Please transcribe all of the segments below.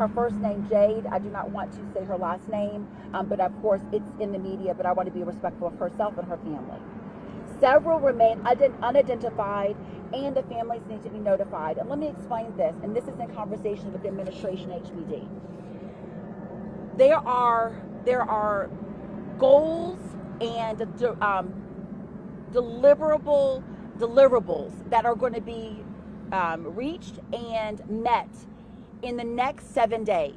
Her first name, Jade. I do not want to say her last name, but of course it's in the media, but I want to be respectful of herself and her family. Several remain unidentified, and the families need to be notified. And let me explain this, and this is in conversation with the administration, HPD. There are goals and deliverables that are going to be reached and met in the next 7 days.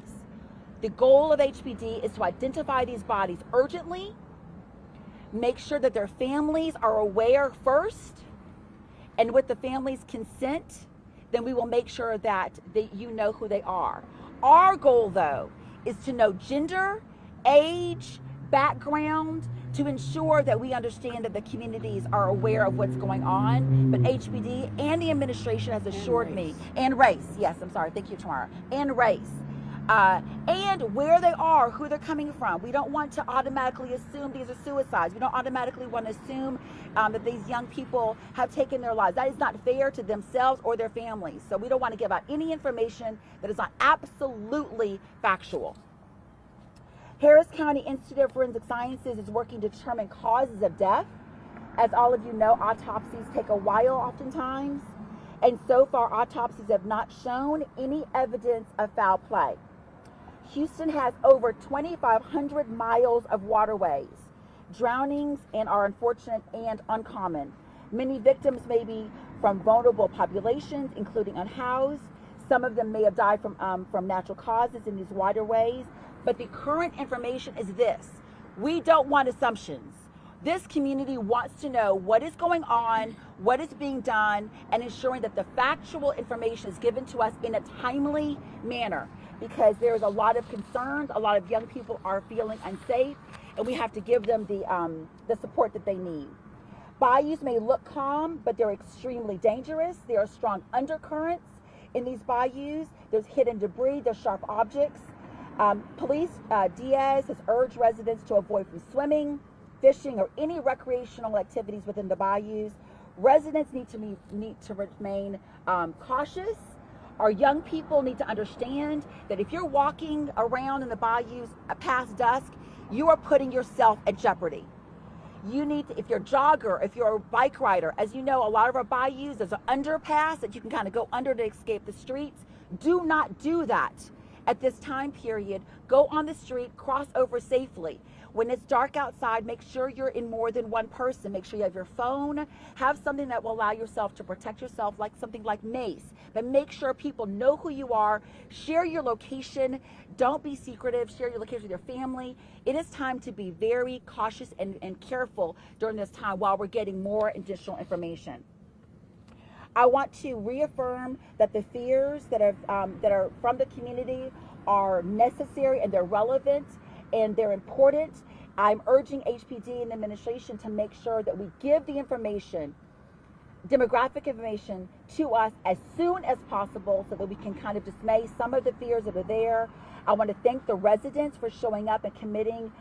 The goal of HPD is to identify these bodies urgently, make sure that their families are aware first, and with the family's consent, then we will make sure that you know who they are. Our goal, though, is to know gender, age, background, to ensure that we understand that the communities are aware of what's going on. But HPD and the administration has assured me, and race, yes, I'm sorry, thank you, Tamara, and race, and where they are, who they're coming from. We don't want to automatically assume these are suicides. We don't automatically want to assume that these young people have taken their lives. That is not fair to themselves or their families. So we don't want to give out any information that is not absolutely factual. Harris County Institute of Forensic Sciences is working to determine causes of death. As all of you know, autopsies take a while oftentimes, and so far autopsies have not shown any evidence of foul play. Houston has over 2,500 miles of waterways. Drownings are unfortunate and uncommon. Many victims may be from vulnerable populations, including unhoused. Some of them may have died from natural causes in these waterways. But the current information is this: we don't want assumptions. This community wants to know what is going on, what is being done, and ensuring that the factual information is given to us in a timely manner, because there's a lot of concerns. A lot of young people are feeling unsafe, and we have to give them the support that they need. Bayous may look calm, but they're extremely dangerous. There are strong undercurrents in these bayous. There's hidden debris, there's sharp objects. Police Diaz has urged residents to avoid from swimming, fishing, or any recreational activities within the bayous. Residents need to remain cautious. Our young people need to understand that if you're walking around in the bayous past dusk, you are putting yourself at jeopardy. You need to, if you're a jogger, if you're a bike rider, as you know, a lot of our bayous, there's an underpass that you can kind of go under to escape the streets. Do not do that at this time period. Go on the street, cross over safely. When it's dark outside, make sure you're in more than one person. Make sure you have your phone, have something that will allow yourself to protect yourself, like something like mace. But make sure people know who you are. Share your location. Don't be secretive. Share your location with your family. It is time to be very cautious and careful during this time while we're getting more additional information. I want to reaffirm that the fears that are from the community are necessary and they're relevant and they're important. I'm urging HPD and the administration to make sure that we give the information, demographic information, to us as soon as possible so that we can kind of dismay some of the fears that are there. I want to thank the residents for showing up and committing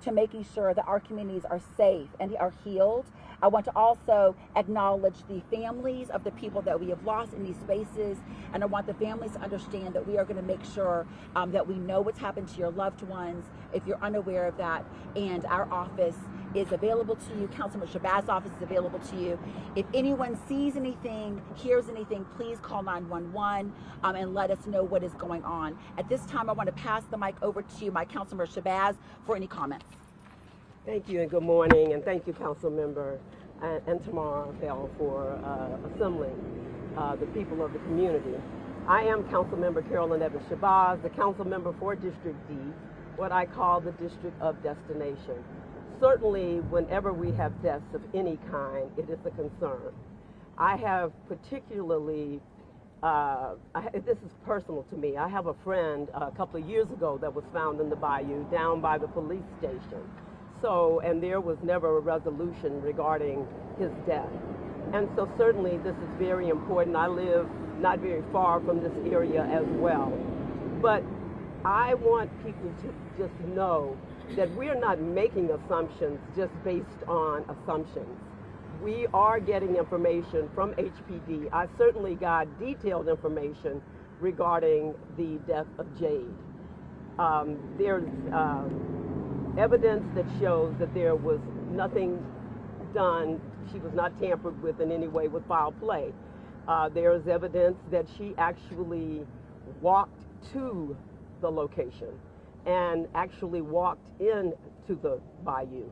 to making sure that our communities are safe and are healed. I want to also acknowledge the families of the people that we have lost in these spaces, and I want the families to understand that we are going to make sure that we know what's happened to your loved ones if you're unaware of that, and our office is available to you. Councilman Shabazz's office is available to you. If anyone sees anything, hears anything, please call 911 and let us know what is going on. At this time, I want to pass the mic over to my Councilman Shabazz for any comments. Thank you and good morning, and thank you, Council Member and Tamara Bell, for assembling the people of the community. I am Council Member Carolyn Evans Shabazz, the Council Member for District D, what I call the District of Destination. Certainly, whenever we have deaths of any kind, it is a concern. I have particularly, this is personal to me, I have a friend a couple of years ago that was found in the bayou down by the police station. So, and there was never a resolution regarding his death. And so certainly this is very important. I live not very far from this area as well. But I want people to just know that we are not making assumptions just based on assumptions. We are getting information from HPD. I certainly got detailed information regarding the death of Jade. There's evidence that shows that there was nothing done. She was not tampered with in any way with foul play. There is evidence that she actually walked to the location and actually walked into the bayou.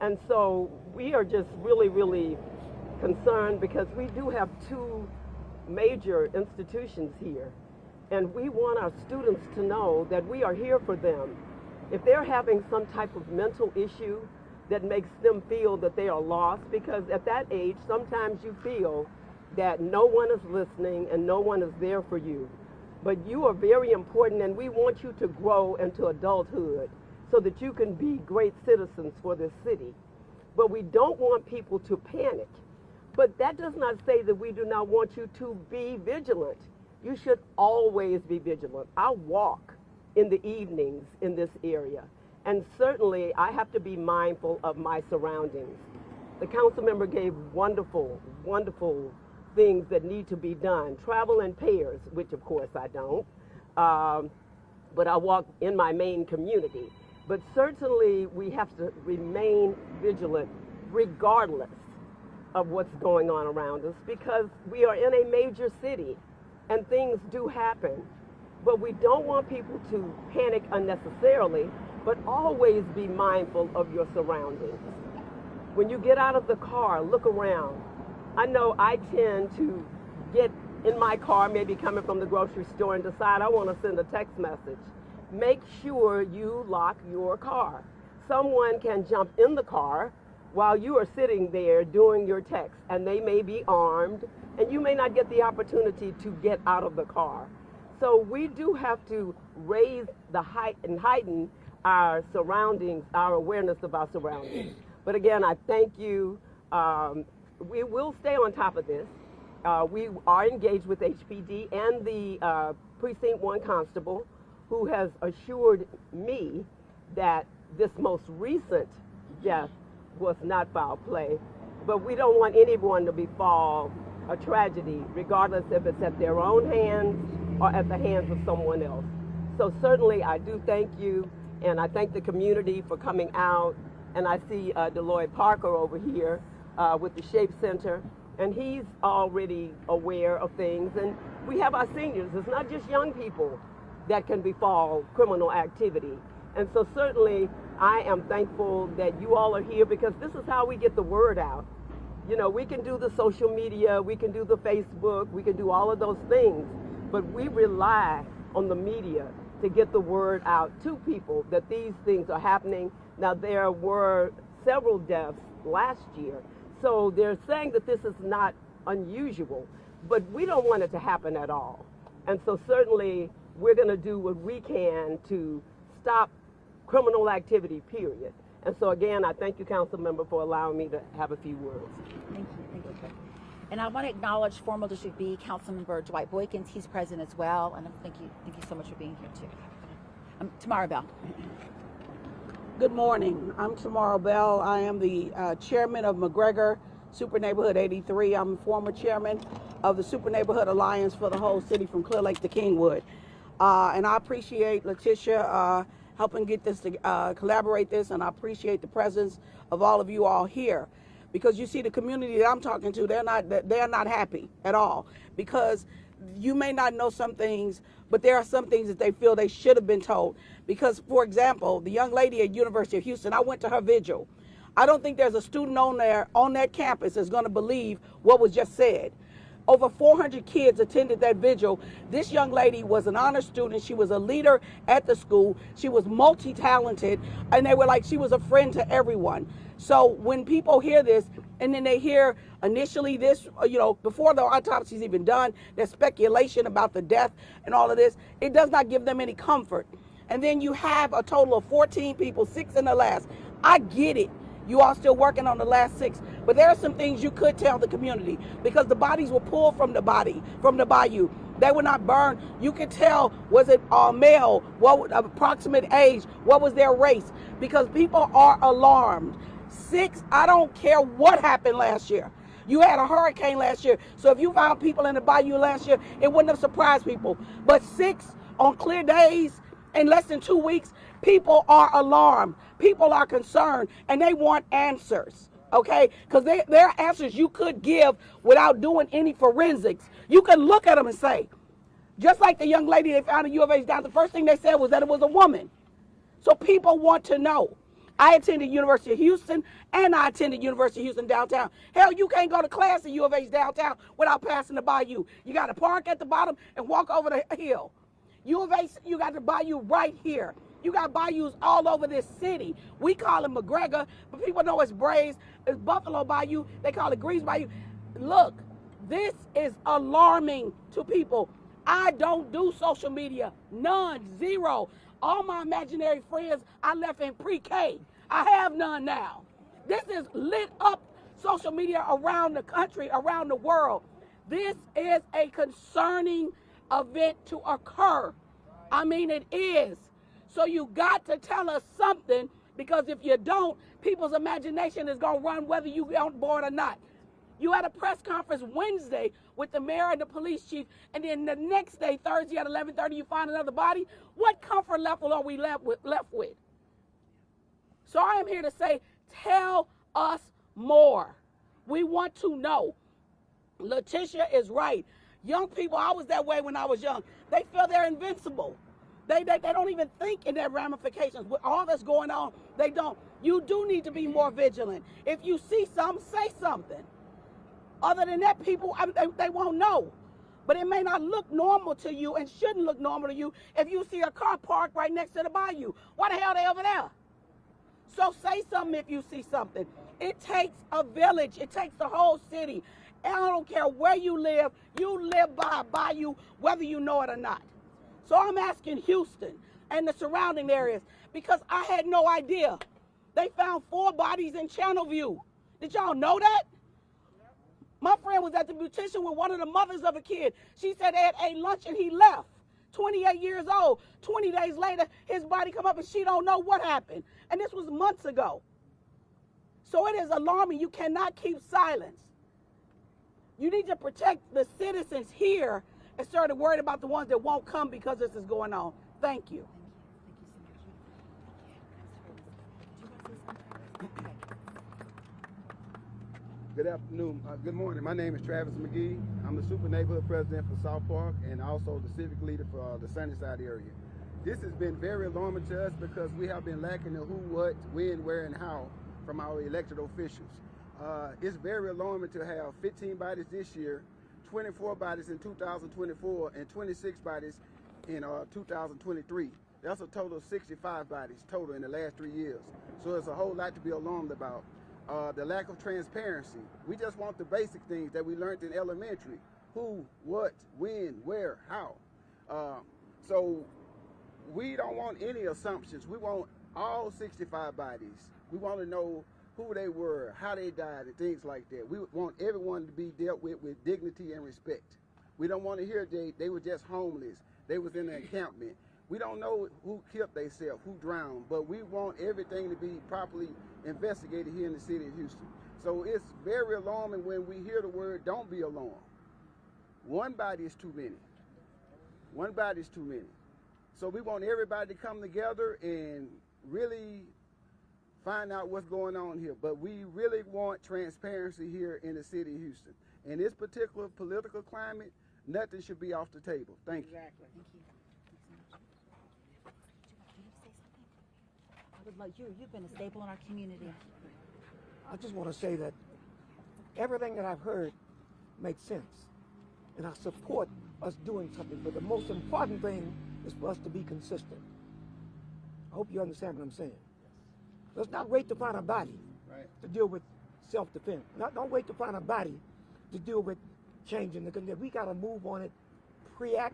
And so we are just really, really concerned because we do have two major institutions here. And we want our students to know that we are here for them. If they're having some type of mental issue that makes them feel that they are lost, because at that age, sometimes you feel that no one is listening and no one is there for you. But you are very important, and we want you to grow into adulthood so that you can be great citizens for this city. But we don't want people to panic. But that does not say that we do not want you to be vigilant. You should always be vigilant. I walk in the evenings in this area, and certainly I have to be mindful of my surroundings. The council member gave wonderful, wonderful things that need to be done. Travel in pairs, which of course I don't, but I walk in my main community. But certainly we have to remain vigilant regardless of what's going on around us, because we are in a major city and things do happen. But we don't want people to panic unnecessarily, but always be mindful of your surroundings. When you get out of the car, look around. I know I tend to get in my car, maybe coming from the grocery store, and decide I want to send a text message. Make sure you lock your car. Someone can jump in the car while you are sitting there doing your text, and they may be armed, and you may not get the opportunity to get out of the car. So we do have to raise the height and heighten our surroundings, our awareness of our surroundings. But again, I thank you. We will stay on top of this. We are engaged with HPD and the Precinct 1 Constable, who has assured me that this most recent death was not foul play. But we don't want anyone to befall a tragedy, regardless if it's at their own hands or at the hands of someone else. So certainly I do thank you, and I thank the community for coming out. And I see Deloitte Parker over here with the Shape Center, and he's already aware of things. And we have our seniors. It's not just young people that can befall criminal activity. And so certainly I am thankful that you all are here, because this is how we get the word out. You know, we can do the social media, we can do the Facebook, we can do all of those things, but we rely on the media to get the word out to people that these things are happening. Now, there were several deaths last year, so they're saying that this is not unusual, but we don't want it to happen at all. And so certainly we're going to do what we can to stop criminal activity, period. And so again, I thank you, Council Member, for allowing me to have a few words. Thank you. And I want to acknowledge former District B Councilmember Dwight Boykins. He's present as well. And thank you so much for being here too. Tamara Bell. Good morning. I'm Tamara Bell. I am the chairman of McGregor Super Neighborhood 83. I'm former chairman of the Super Neighborhood Alliance for the whole city from Clear Lake to Kingwood. And I appreciate Letitia helping get this to collaborate this, and I appreciate the presence of all of you all here, because you see the community that I'm talking to, they're not happy at all, because you may not know some things, but there are some things that they feel they should have been told. Because, for example, the young lady at University of Houston, I went to her vigil. I don't think there's a student on that campus that's going to believe what was just said. Over 400 kids attended that vigil. This young lady was an honor student. She was a leader at the school. She was multi-talented, and they were like, she was a friend to everyone. So when people hear this, and then they hear initially this, before the autopsy's even done, there's speculation about the death and all of this, it does not give them any comfort. And then you have a total of 14 people, 6 in the last. I get it. You are still working on the last 6, but there are some things you could tell the community, because the bodies were pulled from the bayou. They were not burned. You could tell, was it male, what approximate age, what was their race, because people are alarmed. 6, I don't care what happened last year. You had a hurricane last year, so if you found people in the bayou last year, it wouldn't have surprised people. But 6 on clear days in less than 2 weeks, people are alarmed. People are concerned, and they want answers. Okay, because there are answers you could give without doing any forensics. You can look at them and say, just like the young lady they found in U of H down, the first thing they said was that it was a woman. So people want to know. I attended University of Houston, and I attended University of Houston downtown. Hell, you can't go to class at U of H downtown without passing the bayou. You got to park at the bottom and walk over the hill. U of H, you got the bayou right here. You got bayous all over this city. We call it McGregor, but people know it's Braves. It's Buffalo Bayou. They call it Grease Bayou. Look, this is alarming to people. I don't do social media. None. Zero. All my imaginary friends I left in pre-K. I have none now. This is lit up social media around the country, around the world. This is a concerning event to occur. I mean, it is. So you got to tell us something, because if you don't, people's imagination is going to run whether you get on board or not. You had a press conference Wednesday with the mayor and the police chief, and then the next day, Thursday at 11:30, you find another body. What comfort level are we left with? So I am here to say, tell us more. We want to know. Letitia is right. Young people, I was that way when I was young. They feel they're invincible. They don't even think in their ramifications. With all that's going on, they don't. You do need to be more vigilant. If you see something, say something. Other than that, people, they won't know. But it may not look normal to you and shouldn't look normal to you if you see a car parked right next to the bayou. Why the hell are they over there? So say something if you see something. It takes a village. It takes the whole city. And I don't care where you live by a bayou, whether you know it or not. So I'm asking Houston and the surrounding areas, because I had no idea. They found 4 bodies in Channelview. Did y'all know that? My friend was at the beautician with one of the mothers of a kid. She said they had ate lunch and he left. 28 years old. 20 days later, his body come up and she don't know what happened. And this was months ago. So it is alarming. You cannot keep silence. You need to protect the citizens here instead of worried about the ones that won't come because this is going on. Thank you. Good afternoon. Good morning. My name is Travis McGee. I'm the super neighborhood president for South Park and also the civic leader for the Sunnyside area. This has been very alarming to us because we have been lacking the who, what, when, where, and how from our elected officials. It's very alarming to have 15 bodies this year, 24 bodies in 2024, and 26 bodies in 2023. That's a total of 65 bodies total in the last 3 years. So it's a whole lot to be alarmed about. The lack of transparency. We just want the basic things that we learned in elementary. Who, what, when, where, how. So we don't want any assumptions. We want all 65 bodies. We want to know who they were, how they died, and things like that. We want everyone to be dealt with dignity and respect. We don't want to hear they were just homeless. They was in an encampment. We don't know who killed themselves, who drowned, but we want everything to be properly investigated here in the city of Houston. So it's very alarming when we hear the word, don't be alarmed. One body is too many. One body is too many. So we want everybody to come together and really find out what's going on here. But we really want transparency here in the city of Houston. In this particular political climate, nothing should be off the table. Thank you. Exactly. Thank you. I would like you've been a staple in our community. I just want to say that everything that I've heard makes sense, and I support us doing something, but the most important thing is for us to be consistent. I hope you understand what I'm saying. Let's not wait to find a body to deal with self-defense. Don't wait to find a body to deal with changing the condition. We got to move on it, we got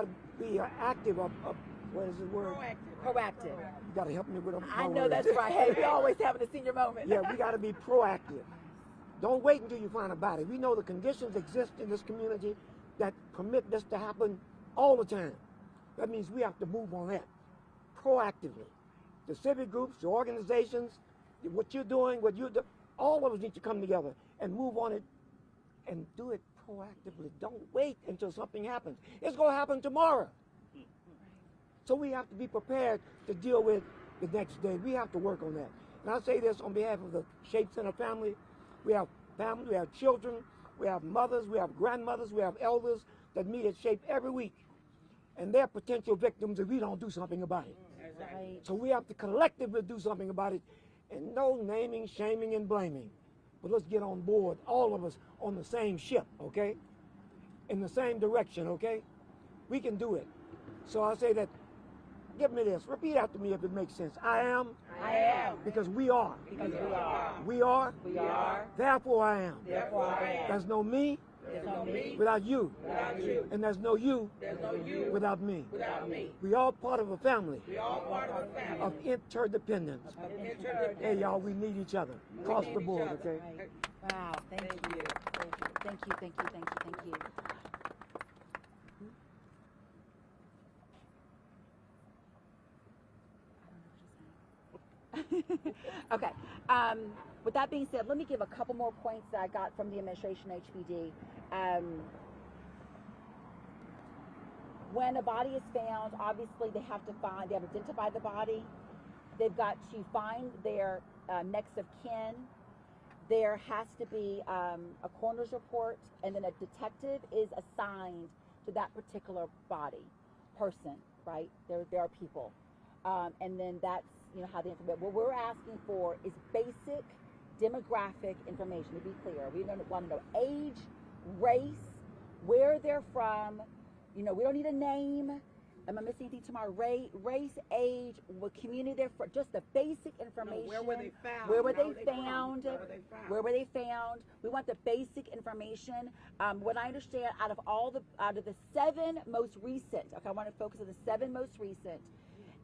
to be active, what is the word? Proactive. You got to help me with them. I know that's right. Hey, we always having a senior moment. Yeah, we got to be proactive. Don't wait until you find a body. We know the conditions exist in this community that permit this to happen all the time. That means we have to move on that proactively. The civic groups, the organizations, what you're doing, all of us need to come together and move on it and do it proactively. Don't wait until something happens. It's going to happen tomorrow. So we have to be prepared to deal with the next day. We have to work on that. And I say this on behalf of the Shape Center family. We have families, we have children, we have mothers, we have grandmothers, we have elders that meet at Shape every week. And they're potential victims if we don't do something about it. Right. So we have to collectively do something about it. And no naming, shaming, and blaming. But let's get on board, all of us on the same ship, okay? In the same direction, okay? We can do it. So I say that, give me this. Repeat after me if it makes sense. I am. I am. Because we are. Because we are. We are. We are. Therefore I am. Therefore I am. There's no me. There's no me Without you. without you. And there's no you. There's no you Without me. without me. We all part of a family We all part of a family of interdependence. of interdependence. Hey y'all, we need each other. Across the board, okay? Right. Wow, thank you. Thank you, thank you, thank you, thank you. Okay. With that being said, let me give a couple more points that I got from the administration HPD. When a body is found, obviously they have to identify the body. They've got to find their next of kin. There has to be a coroner's report, and then a detective is assigned to that particular person, right? There are people. And then that's, how the information. What we're asking for is basic demographic information, to be clear. We want to know age, race, where they're from. We don't need a name. Am I missing anything tomorrow? Race, age, what community they're from, just the basic information. Where were they found? Where were How they were they from? found? Where were they found? Where were they found? We want the basic information. What I understand, out of the 7 most recent, okay, I want to focus on the 7 most recent.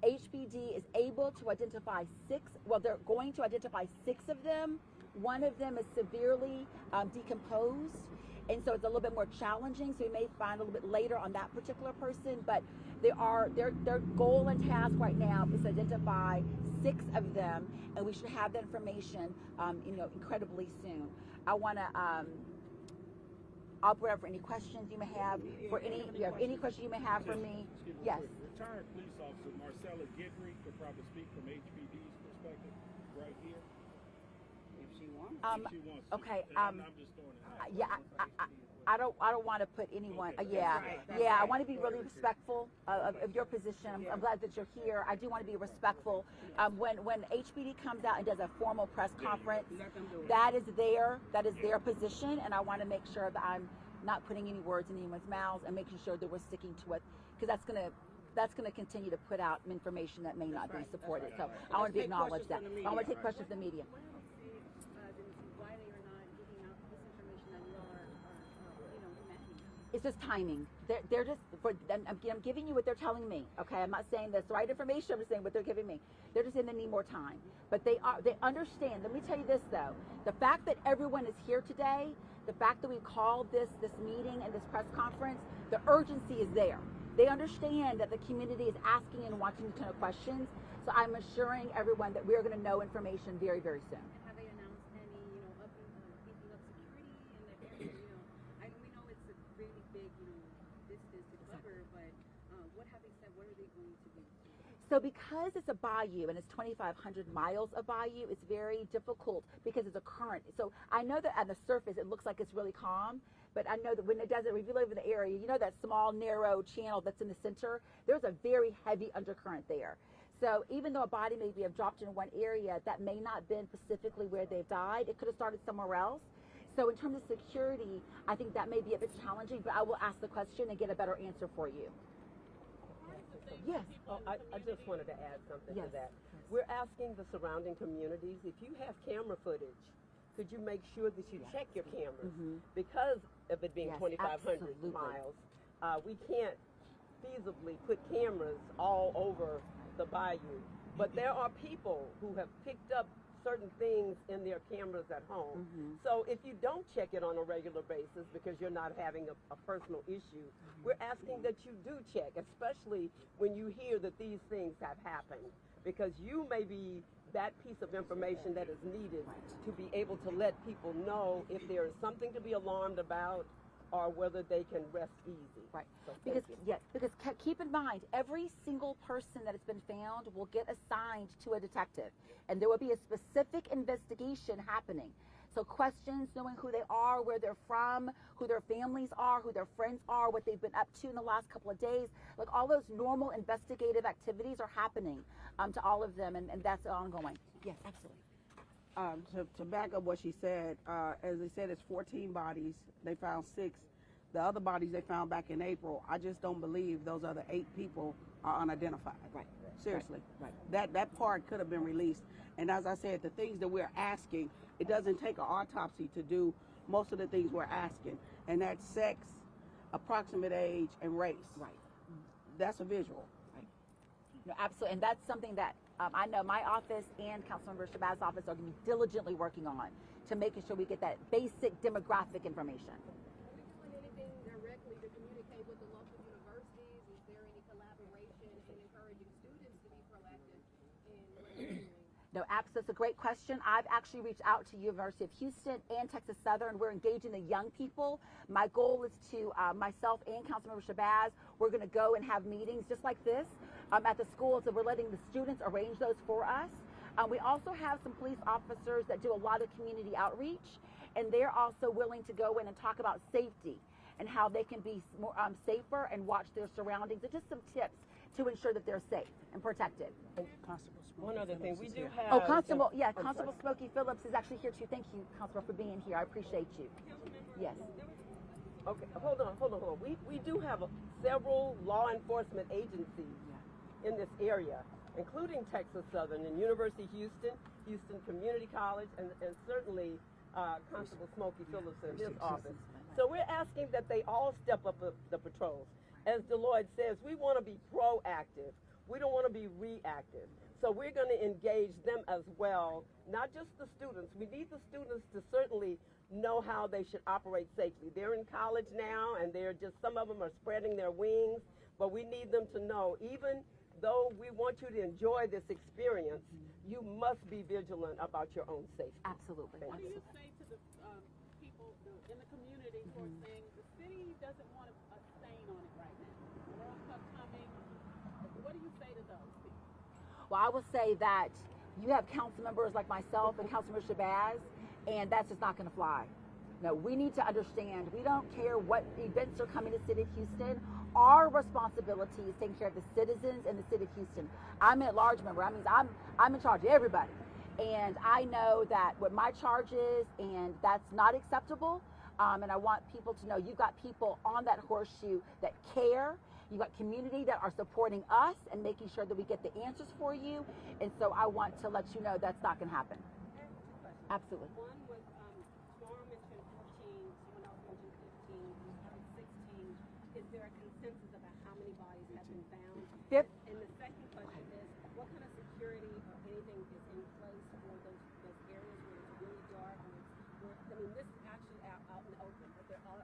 HPD is able to identify 6. Well, they're going to identify 6 of them. One of them is severely decomposed, and so it's a little bit more challenging. So we may find a little bit later on that particular person, but their goal and task right now is to identify 6 of them, and we should have that information, incredibly soon. I want to. I'll put up for any questions you may have. Any questions you may have for me? Yes. Retired police officer Marcella Guidry could probably speak from HPD's perspective right here. If she wants. If she wants to. Okay. I'm just throwing it out. I don't want to put anyone. Okay, I want to be really respectful of your position. I'm glad that you're here. I do want to be respectful. When HPD comes out and does a formal press conference, that is their position, and I want to make sure that I'm not putting any words in anyone's mouths and making sure that we're sticking to it, because that's going to continue to put out information that may not be supported. So I want to acknowledge that. I want to take questions from the media. Why they are not giving out this information that you all are demanding? It's just timing. They're just, I'm giving you what they're telling me. Okay, I'm not saying that's the right information. I'm just saying what they're giving me. They're just saying they need more time. But they understand. Let me tell you this though: the fact that everyone is here today, the fact that we called this meeting and this press conference, the urgency is there. They understand that the community is asking and wanting to know questions. So I'm assuring everyone that we're going to know information very, very soon. Have they announced any, beefing up security in the area? We know it's a really big, distance to cover, but what have they said? What are they going to do? So because it's a bayou and it's 2,500 miles of bayou, it's very difficult because it's a current. So I know that on the surface it looks like it's really calm, but I know that when it doesn't, if you live in the area, that small narrow channel that's in the center, there's a very heavy undercurrent there. So even though a body may have dropped in one area, that may not have been specifically where they've died. It could have started somewhere else. So in terms of security, I think that may be a bit challenging, but I will ask the question and get a better answer for you. Yes. I just wanted to add something Yes. to that. We're asking the surrounding communities, if you have camera footage, could you make sure that you check your cameras? Because of it being Yes, 2,500 absolutely. miles, we can't feasibly put cameras all over the bayou. But there are people who have picked up certain things in their cameras at home. So if you don't check it on a regular basis because you're not having a personal issue, we're asking that you do check, especially when you hear that these things have happened, because you may be that piece of information that is needed to be able to let people know if there is something to be alarmed about or whether they can rest easy. Right. So Because thank you. because keep in mind, every single person that has been found will get assigned to a detective, and there will be a specific investigation happening. So questions, knowing who they are, where they're from, who their families are, who their friends are, what they've been up to in the last couple of days, like all those normal investigative activities are happening to all of them, and that's ongoing. Yes, absolutely. To back up what she said, as they said, it's 14 bodies. They found 6. The other bodies they found back in April. I just don't believe those other 8 people are unidentified. Right. Seriously. Right. That part could have been released. And as I said, the things that we're asking, it doesn't take an autopsy to do most of the things we're asking. And that's sex, approximate age, and race. Right. That's a visual. No, absolutely, and that's something that I know my office and Councilmember Shabazz's office are going to be diligently working on to making sure we get that basic demographic information. Are we doing anything directly to communicate with the local universities? Is there any collaboration in encouraging students to be proactive in what they're doing? No, absolutely, it's a great question. I've actually reached out to University of Houston and Texas Southern. We're engaging the young people. My goal is to, myself and Councilmember Shabazz, we're going to go and have meetings just like this at the schools, and we're letting the students arrange those for us. We also have some police officers that do a lot of community outreach, and they're also willing to go in and talk about safety and how they can be more safer and watch their surroundings, and just some tips to ensure that they're safe and protected. One other thing, we do have... Oh, Constable, yeah, Constable Smokey Phillips is actually here too. Thank you, Constable, for being here. I appreciate you. Yes. Okay, hold on. We do have several law enforcement agencies in this area, including Texas Southern and University of Houston, Houston Community College, and certainly Constable Smokey Phillips in his office. So we're asking that they all step up the patrols. As Deloitte says, we want to be proactive. We don't want to be reactive. So we're going to engage them as well, not just the students. We need the students to certainly know how they should operate safely. They're in college now, and some of them are spreading their wings, but we need them to know, even though we want you to enjoy this experience, you must be vigilant about your own safety. Absolutely. What do you say to the people in the community who are saying the city doesn't want a stain on it right now? World Cup coming. What do you say to those people? Well, I will say that you have council members like myself and Councilmember Shabazz, and that's just not going to fly. No, we need to understand, we don't care what events are coming to the city of Houston. Our responsibility is taking care of the citizens in the city of Houston. I'm an at-large member. That means I'm in charge of everybody. And I know that what my charge is, and that's not acceptable. And I want people to know you've got people on that horseshoe that care. You've got community that are supporting us and making sure that we get the answers for you. And so I want to let you know that's not going to happen. Absolutely. One was, tomorrow mentioned 14, someone else mentioned 15, you heard 16. Is there a consensus about how many bodies have been found? And the second question is, what kind of security or anything is in place for those areas where it's really dark, this is actually out in the open, but there are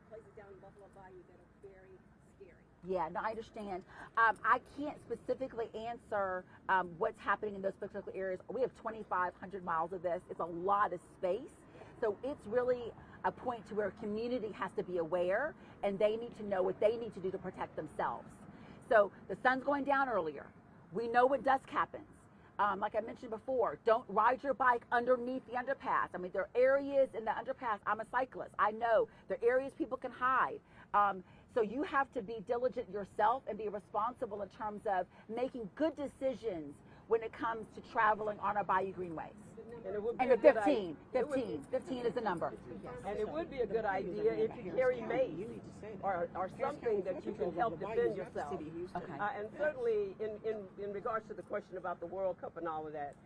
places down in Buffalo Bayou that are very scary. Yeah, no, I understand. I can't specifically answer what's happening in those particular areas. We have 2,500 miles of this. It's a lot of space. So it's really a point to where community has to be aware, and they need to know what they need to do to protect themselves. So the sun's going down earlier. We know when dusk happens. Like I mentioned before, don't ride your bike underneath the underpass. I mean, there are areas in the underpass. I'm a cyclist. I know there are areas people can hide. So you have to be diligent yourself and be responsible in terms of making good decisions when it comes to traveling on our Bayou Greenways. And, 15 is the number. And it would be a good idea if you carry mace or something that you can help defend yourself. Okay. And certainly in regards to the question about the World Cup and all of that,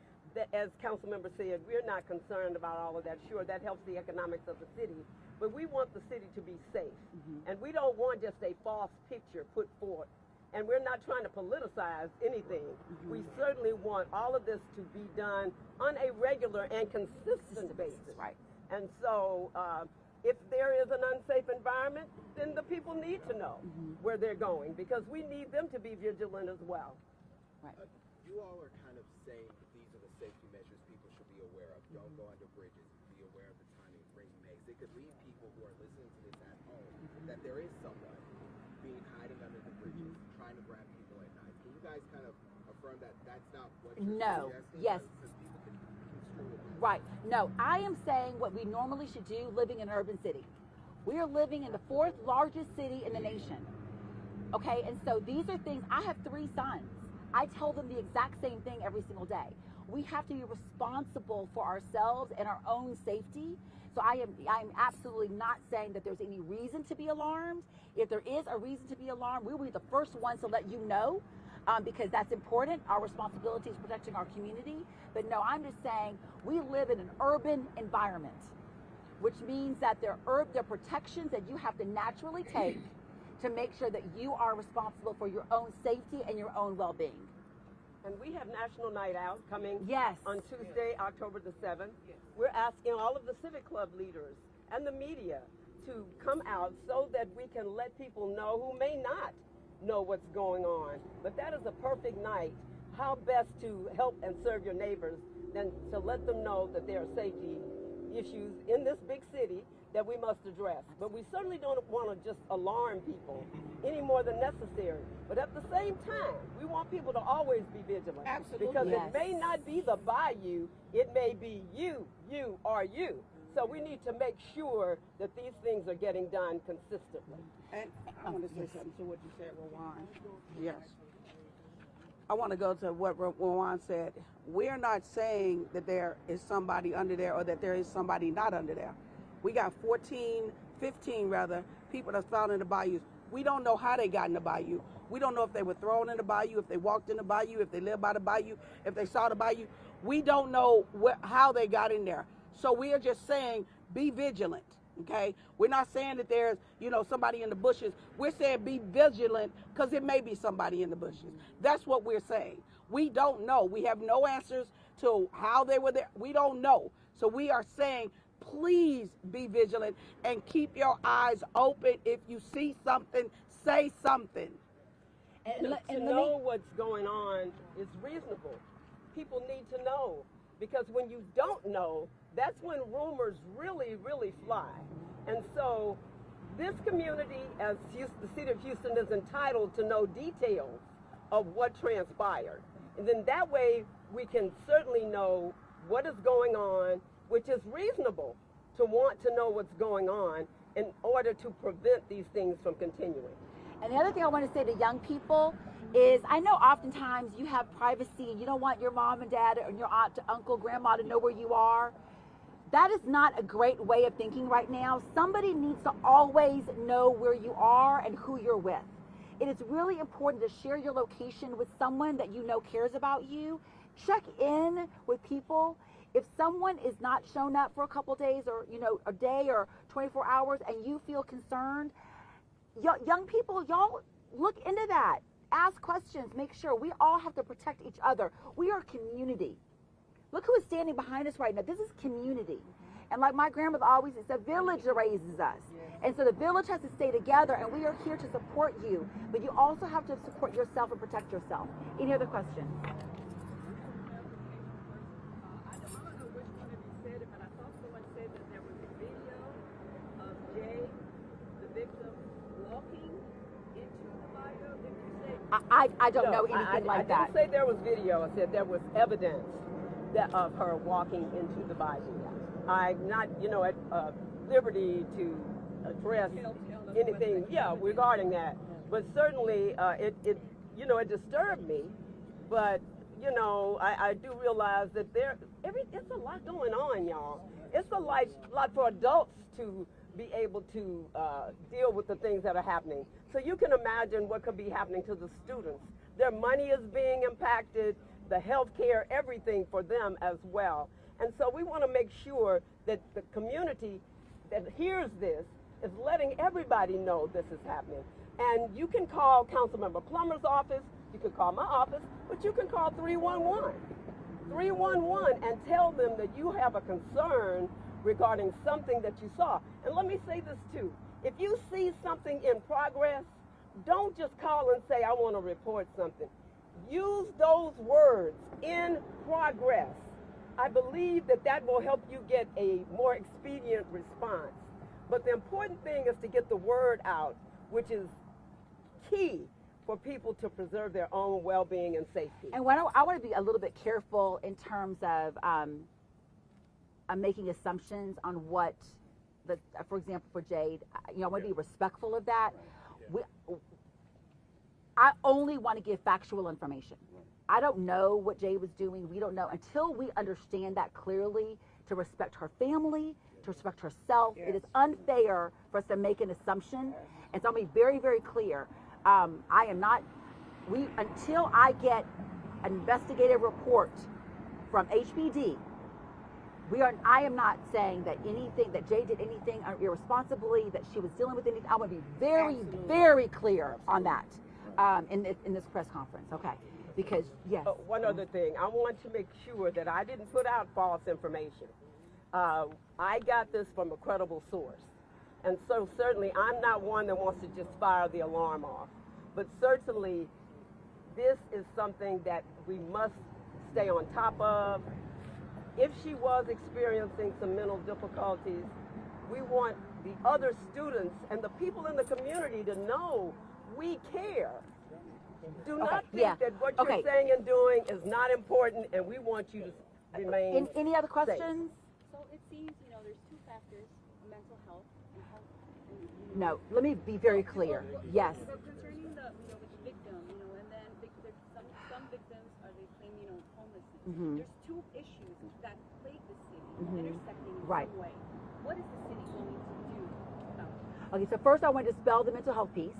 as council member said, we're not concerned about all of that. Sure, that helps the economics of the city, but we want the city to be safe. And we don't want just a false picture put forth and we're not trying to politicize anything. We certainly want all of this to be done on a regular and consistent basis. Right. And so if there is an unsafe environment, then the people need to know where they're going, because we need them to be vigilant as well. Right. You all are kind of saying that these are the safety measures people should be aware of. Don't go under bridges. Be aware of the timing of bringing mace. It could lead people who are listening to this at home that there is someone hiding under the bridges, trying to grab people at night. Can you guys kind of affirm that that's not what you're suggesting? Yes. Because people can construe it. Right. No, I am saying what we normally should do living in an urban city. We are living in the 4th largest city in the nation. Okay, and so these are things, I have 3 sons. I tell them the exact same thing every single day. We have to be responsible for ourselves and our own safety. So I'm absolutely not saying that there's any reason to be alarmed. If there is a reason to be alarmed, we will be the first ones to let you know, because that's important. Our responsibility is protecting our community. But no, I'm just saying we live in an urban environment, which means that there are protections that you have to naturally take to make sure that you are responsible for your own safety and your own well-being. And we have National Night Out coming Yes. on Tuesday, October the 7th. We're asking all of the civic club leaders and the media to come out so that we can let people know who may not know what's going on. But that is a perfect night. How best to help and serve your neighbors than to let them know that there are safety issues in this big city that we must address. But we certainly don't want to just alarm people any more than necessary. But at the same time, we want people to always be vigilant. Absolutely. Because Yes. it may not be the bayou, it may be you, or you. So we need to make sure that these things are getting done consistently. And I want to say something to what you said, Rowan. Yes. I want to go to what Rowan said. We're not saying that there is somebody under there or that there is somebody not under there. We got 15 people that's found in the bayous. We don't know how they got in the bayou. We don't know if they were thrown in the bayou, if they walked in the bayou, if they lived by the bayou, if they saw the bayou. We don't know how they got in there. So we are just saying, be vigilant, okay? We're not saying that there's, somebody in the bushes. We're saying be vigilant because it may be somebody in the bushes. That's what we're saying. We don't know. We have no answers to how they were there. We don't know. So we are saying, please be vigilant and keep your eyes open. If you see something, say something. To know what's going on is reasonable. People need to know, because when you don't know, that's when rumors really, really fly. And so this community, as the city of Houston, is entitled to know details of what transpired. And then that way we can certainly know what is going on, which is reasonable to want to know what's going on in order to prevent these things from continuing. And the other thing I want to say to young people is, I know oftentimes you have privacy and you don't want your mom and dad and your aunt, uncle, grandma to know where you are. That is not a great way of thinking right now. Somebody needs to always know where you are and who you're with. It is really important to share your location with someone that you know cares about you. Check in with people. If someone is not shown up for a couple days or, a day or 24 hours and you feel concerned, young people, y'all look into that. Ask questions. Make sure. We all have to protect each other. We are community. Look who is standing behind us right now. This is community. And like my grandmother always said, it's a village that raises us. And so the village has to stay together, and we are here to support you. But you also have to support yourself and protect yourself. Any other questions? I don't know which one of you said it, but I thought someone said that there was a video of Jay, the victim, walking into the bayou. Did you say? I don't know anything like that. I didn't say there was video. I said there was evidence of her walking into the bayou. I'm not, at liberty to address anything, regarding that. But certainly, it disturbed me. But I do realize that it's a lot going on, y'all. It's a lot for adults to be able to deal with the things that are happening. So you can imagine what could be happening to the students. Their money is being impacted, the health care, everything for them as well. And so we want to make sure that the community that hears this is letting everybody know this is happening. And you can call Councilmember Plummer's office, you can call my office, but you can call 311. 311 and tell them that you have a concern regarding something that you saw. And let me say this too. If you see something in progress, don't just call and say, I want to report something. Use those words, in progress. I believe that that will help you get a more expedient response. But the important thing is to get the word out, which is key for people to preserve their own well-being and safety. And I want to be a little bit careful in terms of making assumptions on what, for example, for Jade, I want to be respectful of that. I only want to give factual information. I don't know what Jade was doing. We don't know until we understand that clearly, to respect her family, to respect herself. It is unfair for us to make an assumption. And so I'll be very, very clear. I am not, until I get an investigative report from HPD, I am not saying that Jade did anything irresponsibly, that she was dealing with anything. I want to be very, very clear on that in this press conference, okay? Because, yes. One other thing, I want to make sure that I didn't put out false information. I got this from a credible source. And so certainly I'm not one that wants to just fire the alarm off. But certainly this is something that we must stay on top of. If she was experiencing some mental difficulties, we want the other students and the people in the community to know we care. Do not think that what you're saying and doing is not important, and we want you to remain Any other questions? So it seems, there's two factors, mental health and health. No, let me be very clear. Yes. So concerning the victim, and then some victims they claim, homelessness. Mm-hmm. There's two issues that plague the city, intersecting in Right. some way. What is the city going to do about it? Okay, so first I want to dispel the mental health piece,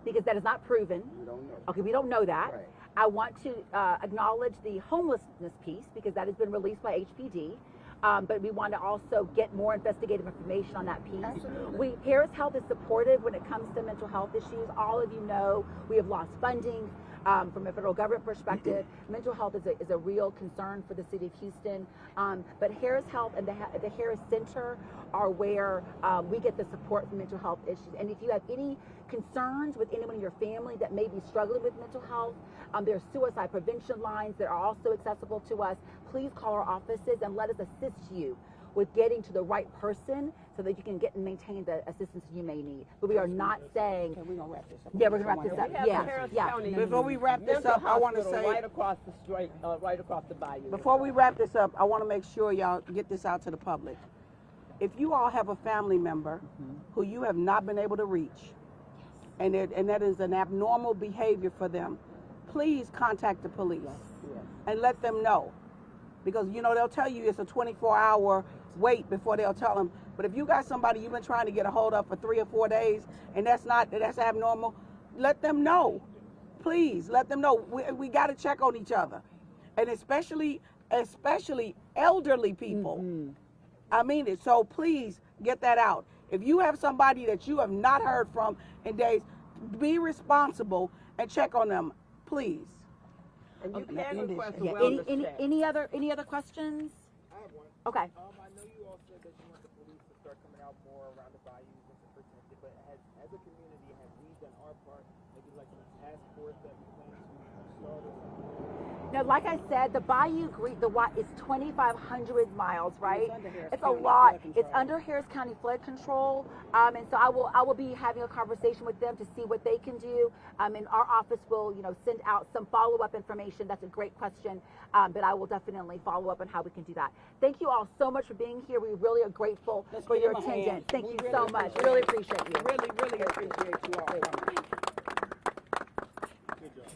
because that is not proven. We don't know. Okay, we don't know that. Right. I want to acknowledge the homelessness piece, because that has been released by HPD. But we want to also get more investigative information on that piece. Absolutely. Harris Health is supportive when it comes to mental health issues. All of you know we have lost funding from a federal government perspective. Mental health is a real concern for the city of Houston. But Harris Health and the Harris Center are where we get the support for mental health issues. And if you have any concerns with anyone in your family that may be struggling with mental health, there's suicide prevention lines that are also accessible to us. Please call our offices and let us assist you with getting to the right person so that you can get and maintain the assistance you may need. But we are not saying. Okay, we're gonna wrap this up. Yeah, we're gonna wrap this up. We have Yeah, the Harris yeah. County Before we wrap this Mental up, I want to Hospital say. right across the street, right across the bayou. Before we wrap this up, I want to make sure y'all get this out to the public. If you all have a family member who you have not been able to reach, and that is an abnormal behavior for them, please contact the police and let them know. Because, they'll tell you it's a 24-hour wait before they'll tell them. But if you got somebody you've been trying to get a hold of for 3 or 4 days, and that's abnormal, let them know. Please, let them know. We got to check on each other. And especially elderly people. I mean it. So please get that out. If you have somebody that you have not heard from in days, be responsible and check on them, please. And you can request a Yeah. wellness check. Any other questions? I have one. Okay. I know you all said that you want the police to start coming out more around the bayous and to protect it, but as a community, have we done our part? Maybe like a task force that we plan to start or something? Now, like I said, the Bayou is 2,500 miles, right? It's a County lot. flood control. It's under Harris County flood control, and so I will be having a conversation with them to see what they can do. And our office will, send out some follow-up information. That's a great question, but I will definitely follow up on how we can do that. Thank you all so much for being here. We really are grateful Let's for give your them a hand. attendance. Thank We you really so much. appreciate Really it. appreciate you. Really, really appreciate you all coming. Good job.